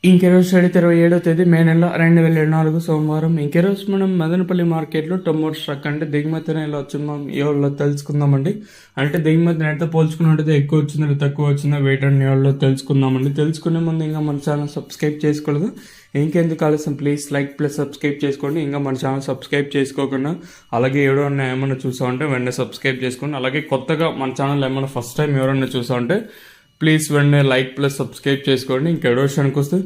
ఇంకెరోజు 27వ తేదీ మే నెల 2024 సోమవారం. ఇంకెరోజు మనం మదనపల్లి మార్కెట్లో టొమాటో స్ట్రక్ అంటే దిగుమతిని ఎలా వచ్చిందో ఇవాళ తెలుసుకుందామండి. అంటే దిగుమతిని ఎంత పోల్చుకున్నట్టయితే ఎక్కువ వచ్చిందో తక్కువ వచ్చిందో వెయిట్ అండ్ ఇవాళ తెలుసుకుందామండి. తెలుసుకునే ముందు ఇంకా మన ఛానల్ సబ్స్క్రైబ్ చేసుకోలేదు, ఇంకెందుకు ఆలస్యం ప్లీజ్ లైక్ ప్లస్ సబ్స్క్రైబ్ చేసుకోండి. ఇంకా మన ఛానల్ సబ్స్క్రైబ్ చేసుకోకుండా అలాగే ఎవరైనా ఏమైనా చూసా ఉంటే వెంటనే సబ్స్క్రైబ్ చేసుకోండి. అలాగే కొత్తగా మన ఛానల్ ఏమైనా ఫస్ట్ టైం ఎవరైనా చూసా ఉంటే ప్లీజ్ వెంటనే లైక్ ప్లస్ సబ్స్క్రైబ్ చేసుకోండి. ఇంకా ఎడో విషయానికి వస్తే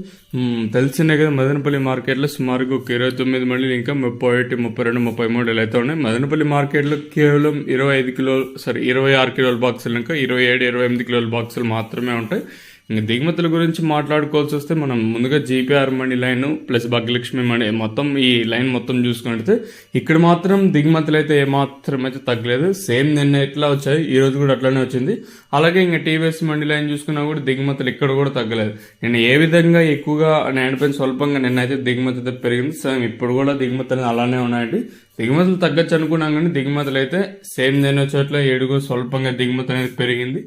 తెలిసిందే కదా, మదనపల్లి మార్కెట్లో సుమారుగా ఒక 29 మండలు ఇంకా 31, 32, 33 ఇలా అయితే ఉన్నాయి. మదనపల్లి మార్కెట్లో కేవలం 26 కిలోల బాక్సులు ఇంకా 27, 28 కిలోల బాక్సులు మాత్రమే ఉంటాయి. ఇంకా దిగుమతుల గురించి మాట్లాడుకోవాల్సి వస్తే మనం ముందుగా జీపీఆర్ మండి లైన్ ప్లస్ భాగ్యలక్ష్మి మండి మొత్తం ఈ లైన్ మొత్తం చూసుకుంటే ఇక్కడ మాత్రం దిగుమతులు అయితే ఏమాత్రం అయితే తగ్గలేదు. సేమ్ నిన్న ఎట్లా వచ్చాయి ఈ రోజు కూడా అట్లానే వచ్చింది. అలాగే ఇంకా టీవీఎస్ మండి లైన్ చూసుకున్నా కూడా దిగుమతులు ఇక్కడ కూడా తగ్గలేదు. నేను ఏ విధంగా ఎక్కువగా నేనపైన స్వల్పంగా నిన్నైతే దిగుమతి అయితే పెరిగింది. సేమ్ ఇప్పుడు కూడా దిగుమతులు అలానే ఉన్నాయండి. దిగుమతులు తగ్గచ్చు అనుకున్నాం కానీ దిగుమతులు అయితే సేమ్ నేను చోట్ల ఏడుగు స్వల్పంగా దిగుమతి అనేది పెరిగింది.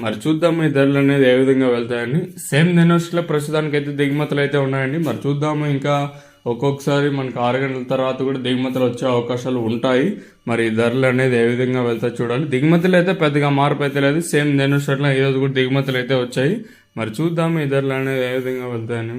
మరి చూద్దాము ఈ ధరలు అనేది ఏ విధంగా వెళ్తాయని. సేమ్ నెనోస్లో ప్రస్తుతానికి అయితే దిగుమతులు అయితే ఉన్నాయండి. మరి చూద్దాము, ఇంకా ఒక్కొక్కసారి మనకు 6 గంటల తర్వాత కూడా దిగుమతులు వచ్చే అవకాశాలు ఉంటాయి. మరి ధరలు అనేది ఏ విధంగా వెళ్తాయి చూడాలి. దిగుమతులు అయితే పెద్దగా మార్పు అయితే లేదు. సేమ్ నెనోస్లో ఈరోజు కూడా దిగుమతులు అయితే వచ్చాయి. మరి చూద్దాము ఈ ధరలు అనేది ఏ విధంగా వెళ్తాయని.